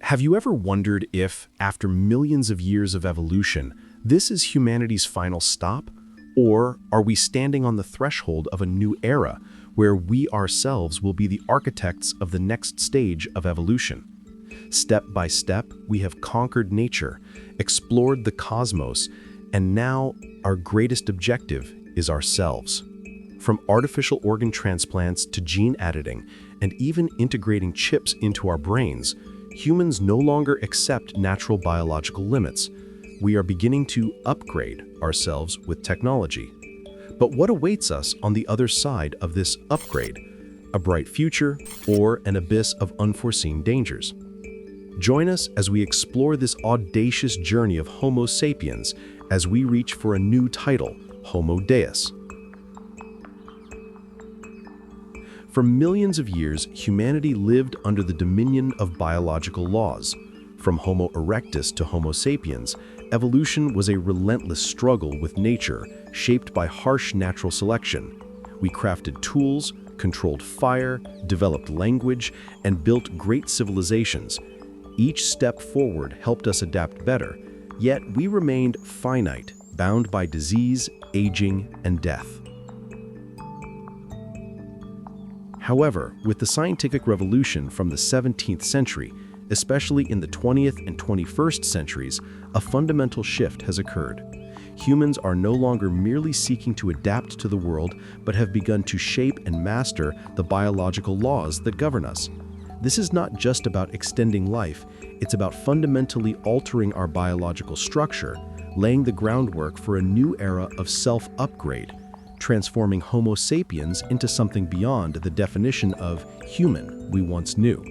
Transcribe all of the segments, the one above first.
Have you ever wondered if, after millions of years of evolution, this is humanity's final stop? Or are we standing on the threshold of a new era where we ourselves will be the architects of the next stage of evolution? Step by step, we have conquered nature, explored the cosmos, and now our greatest objective is ourselves. From artificial organ transplants to gene editing, and even integrating chips into our brains, humans no longer accept natural biological limits. We are beginning to upgrade ourselves with technology. But what awaits us on the other side of this upgrade? A bright future or an abyss of unforeseen dangers? Join us as we explore this audacious journey of Homo Sapiens as we reach for a new title, Homo Deus. For millions of years, humanity lived under the dominion of biological laws. From Homo erectus to Homo sapiens, evolution was a relentless struggle with nature, shaped by harsh natural selection. We crafted tools, controlled fire, developed language, and built great civilizations. Each step forward helped us adapt better, yet we remained finite, bound by disease, aging, and death. However, with the scientific revolution from the 17th century, especially in the 20th and 21st centuries, a fundamental shift has occurred. Humans are no longer merely seeking to adapt to the world, but have begun to shape and master the biological laws that govern us. This is not just about extending life, it's about fundamentally altering our biological structure, laying the groundwork for a new era of self-upgrade, transforming Homo sapiens into something beyond the definition of human we once knew.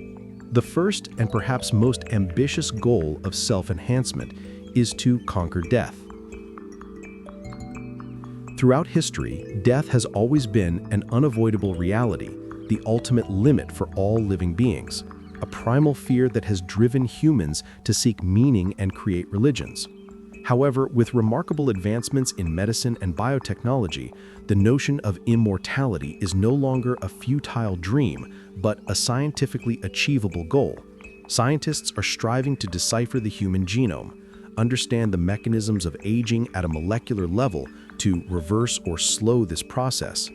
The first and perhaps most ambitious goal of self-enhancement is to conquer death. Throughout history, death has always been an unavoidable reality, the ultimate limit for all living beings, a primal fear that has driven humans to seek meaning and create religions. However, with remarkable advancements in medicine and biotechnology, the notion of immortality is no longer a futile dream, but a scientifically achievable goal. Scientists are striving to decipher the human genome, understand the mechanisms of aging at a molecular level to reverse or slow this process.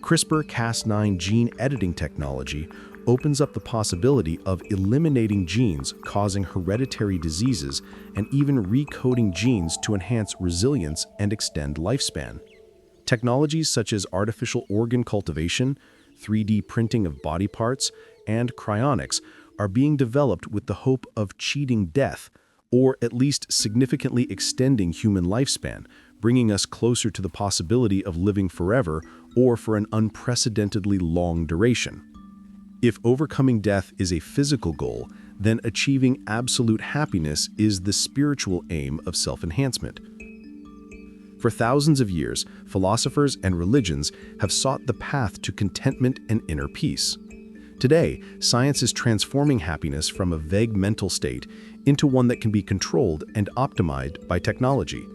CRISPR-Cas9 gene editing technology opens up the possibility of eliminating genes causing hereditary diseases and even recoding genes to enhance resilience and extend lifespan. Technologies such as artificial organ cultivation, 3D printing of body parts, and cryonics are being developed with the hope of cheating death, or at least significantly extending human lifespan, bringing us closer to the possibility of living forever or for an unprecedentedly long duration. If overcoming death is a physical goal, then achieving absolute happiness is the spiritual aim of self-enhancement. For thousands of years, philosophers and religions have sought the path to contentment and inner peace. Today, science is transforming happiness from a vague mental state into one that can be controlled and optimized by technology.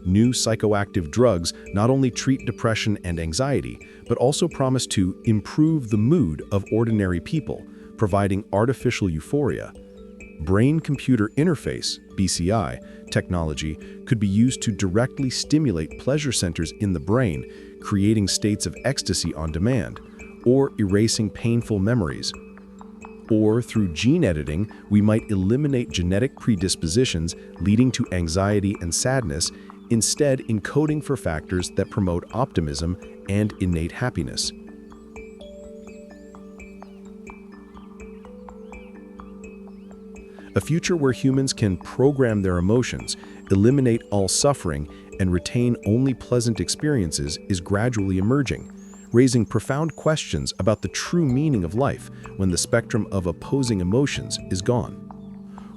New psychoactive drugs not only treat depression and anxiety, but also promise to improve the mood of ordinary people, providing artificial euphoria. Brain-computer interface, BCI, technology could be used to directly stimulate pleasure centers in the brain, creating states of ecstasy on demand, or erasing painful memories. Or through gene editing, we might eliminate genetic predispositions leading to anxiety and sadness, instead encoding for factors that promote optimism and innate happiness. A future where humans can program their emotions, eliminate all suffering, and retain only pleasant experiences is gradually emerging, raising profound questions about the true meaning of life when the spectrum of opposing emotions is gone.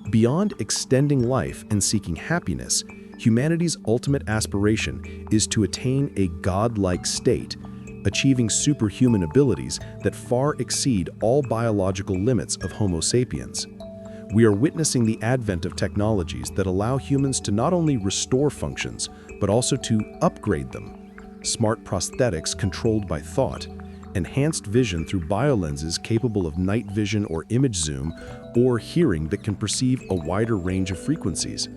Beyond extending life and seeking happiness, humanity's ultimate aspiration is to attain a godlike state, achieving superhuman abilities that far exceed all biological limits of Homo sapiens. We are witnessing the advent of technologies that allow humans to not only restore functions, but also to upgrade them. Smart prosthetics controlled by thought, enhanced vision through biolenses capable of night vision or image zoom, or hearing that can perceive a wider range of frequencies.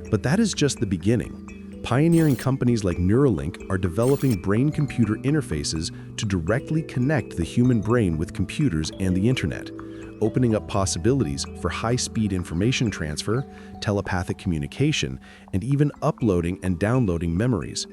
But that is just the beginning. Pioneering companies like Neuralink are developing brain-computer interfaces to directly connect the human brain with computers and the internet, opening up possibilities for high-speed information transfer, telepathic communication, and even uploading and downloading memories.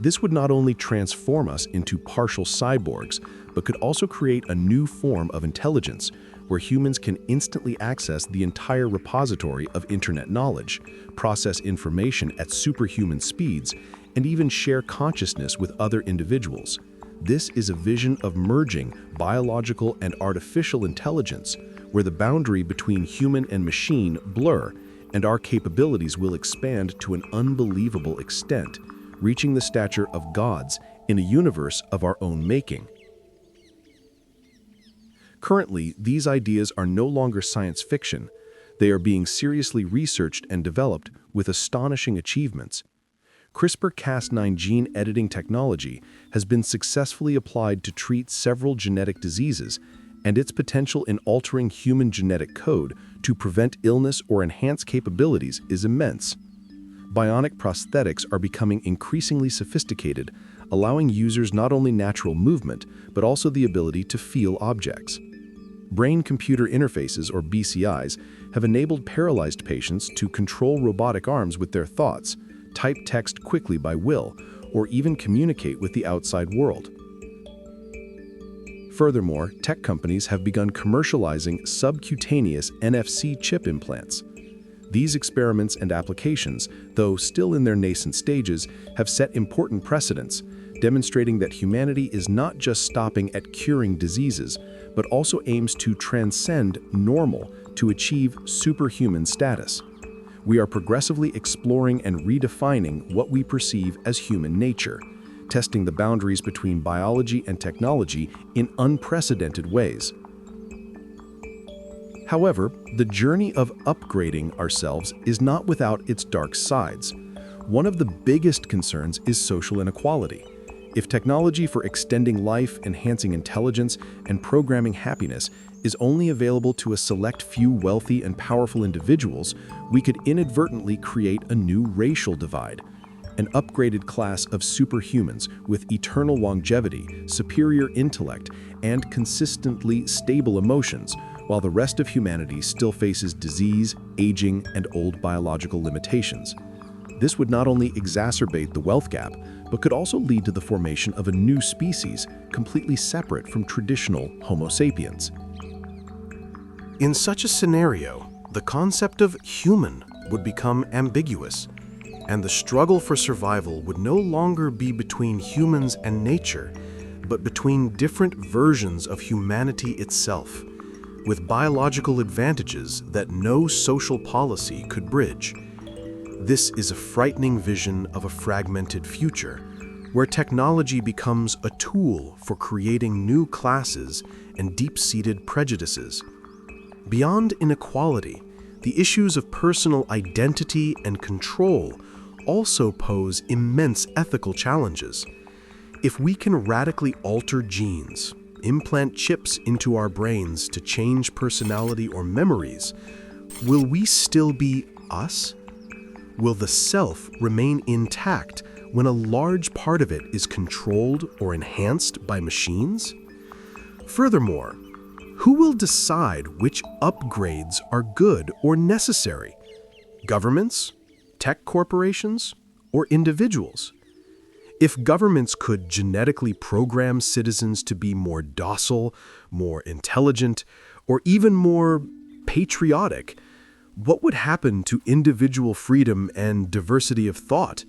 This would not only transform us into partial cyborgs, but could also create a new form of intelligence, where humans can instantly access the entire repository of internet knowledge, process information at superhuman speeds, and even share consciousness with other individuals. This is a vision of merging biological and artificial intelligence, where the boundary between human and machine blur, and our capabilities will expand to an unbelievable extent, reaching the stature of gods in a universe of our own making. Currently, these ideas are no longer science fiction. They are being seriously researched and developed with astonishing achievements. CRISPR-Cas9 gene editing technology has been successfully applied to treat several genetic diseases, and its potential in altering human genetic code to prevent illness or enhance capabilities is immense. Bionic prosthetics are becoming increasingly sophisticated, allowing users not only natural movement, but also the ability to feel objects. Brain-computer interfaces, or BCIs, have enabled paralyzed patients to control robotic arms with their thoughts, type text quickly by will, or even communicate with the outside world. Furthermore, tech companies have begun commercializing subcutaneous NFC chip implants. These experiments and applications, though still in their nascent stages, have set important precedents, demonstrating that humanity is not just stopping at curing diseases, but also aims to transcend normal to achieve superhuman status. We are progressively exploring and redefining what we perceive as human nature, testing the boundaries between biology and technology in unprecedented ways. However, the journey of upgrading ourselves is not without its dark sides. One of the biggest concerns is social inequality. If technology for extending life, enhancing intelligence, and programming happiness is only available to a select few wealthy and powerful individuals, we could inadvertently create a new racial divide. An upgraded class of superhumans with eternal longevity, superior intellect, and consistently stable emotions, while the rest of humanity still faces disease, aging, and old biological limitations. This would not only exacerbate the wealth gap, but could also lead to the formation of a new species completely separate from traditional Homo sapiens. In such a scenario, the concept of human would become ambiguous, and the struggle for survival would no longer be between humans and nature, but between different versions of humanity itself, with biological advantages that no social policy could bridge. This is a frightening vision of a fragmented future, where technology becomes a tool for creating new classes and deep-seated prejudices. Beyond inequality, the issues of personal identity and control also pose immense ethical challenges. If we can radically alter genes, implant chips into our brains to change personality or memories, will we still be us? Will the self remain intact when a large part of it is controlled or enhanced by machines? Furthermore, who will decide which upgrades are good or necessary? Governments, tech corporations, or individuals? If governments could genetically program citizens to be more docile, more intelligent, or even more patriotic, what would happen to individual freedom and diversity of thought?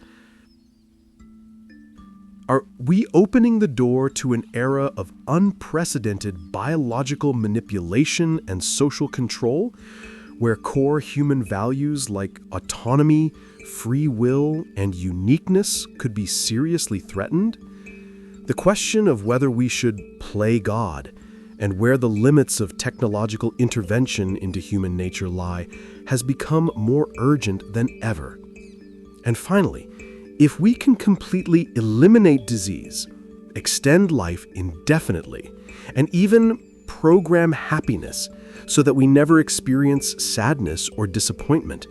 Are we opening the door to an era of unprecedented biological manipulation and social control, where core human values like autonomy, free will, and uniqueness could be seriously threatened? The question of whether we should play God and where the limits of technological intervention into human nature lie has become more urgent than ever. And finally, If we can completely eliminate disease, extend life indefinitely, and even program happiness so that we never experience sadness or disappointment,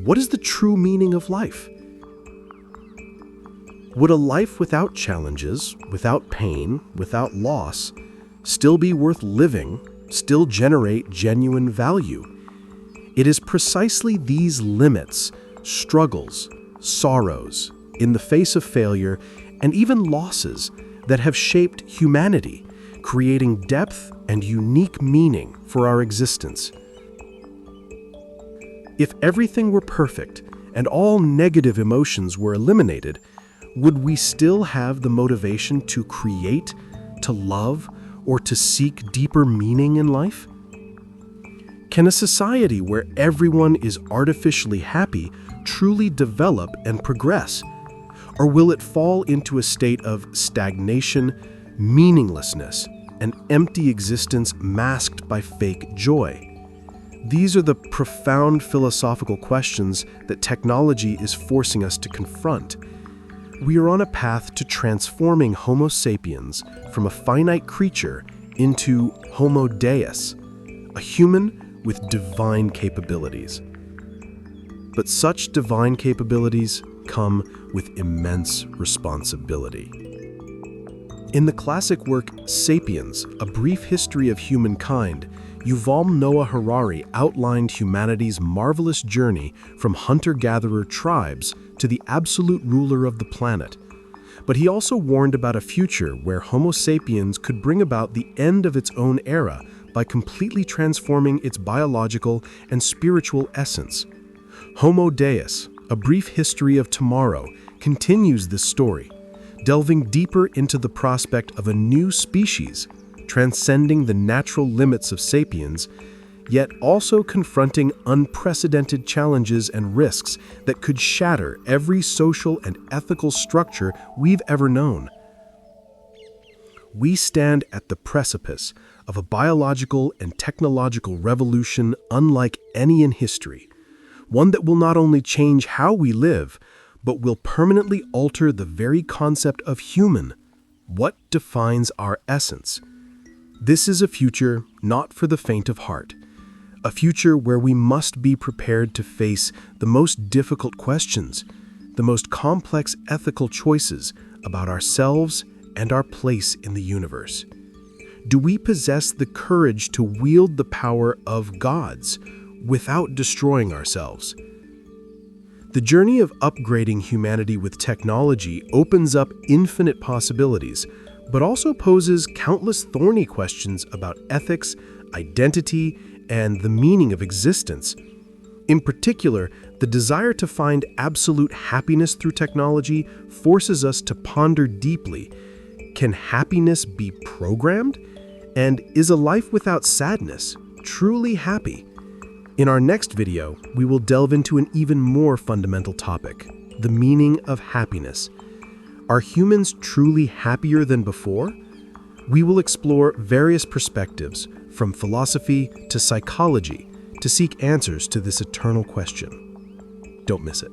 what is the true meaning of life? Would a life without challenges, without pain, without loss, still be worth living, still generate genuine value? It is precisely these limits, struggles, sorrows, in the face of failure, and even losses that have shaped humanity, creating depth and unique meaning for our existence. If everything were perfect and all negative emotions were eliminated, would we still have the motivation to create, to love, or to seek deeper meaning in life? Can a society where everyone is artificially happy truly develop and progress? Or will it fall into a state of stagnation, meaninglessness, an empty existence masked by fake joy? These are the profound philosophical questions that technology is forcing us to confront. We are on a path to transforming Homo sapiens from a finite creature into Homo Deus, a human with divine capabilities. But such divine capabilities come with immense responsibility. In the classic work *Sapiens: A Brief History of Humankind*, Yuval Noah Harari outlined humanity's marvelous journey from hunter-gatherer tribes to the absolute ruler of the planet. But he also warned about a future where Homo sapiens could bring about the end of its own era by completely transforming its biological and spiritual essence. Homo Deus: A Brief History of Tomorrow continues this story, delving deeper into the prospect of a new species, transcending the natural limits of sapiens, yet also confronting unprecedented challenges and risks that could shatter every social and ethical structure we've ever known. We stand at the precipice of a biological and technological revolution unlike any in history, one that will not only change how we live, but will permanently alter the very concept of human, what defines our essence. This is a future not for the faint of heart, a future where we must be prepared to face the most difficult questions, the most complex ethical choices about ourselves and our place in the universe. Do we possess the courage to wield the power of gods without destroying ourselves? The journey of upgrading humanity with technology opens up infinite possibilities, but also poses countless thorny questions about ethics, identity, and the meaning of existence. In particular, the desire to find absolute happiness through technology forces us to ponder deeply: can happiness be programmed? And is a life without sadness truly happy? In our next video, we will delve into an even more fundamental topic: the meaning of happiness. Are humans truly happier than before? We will explore various perspectives, from philosophy to psychology, to seek answers to this eternal question. Don't miss it.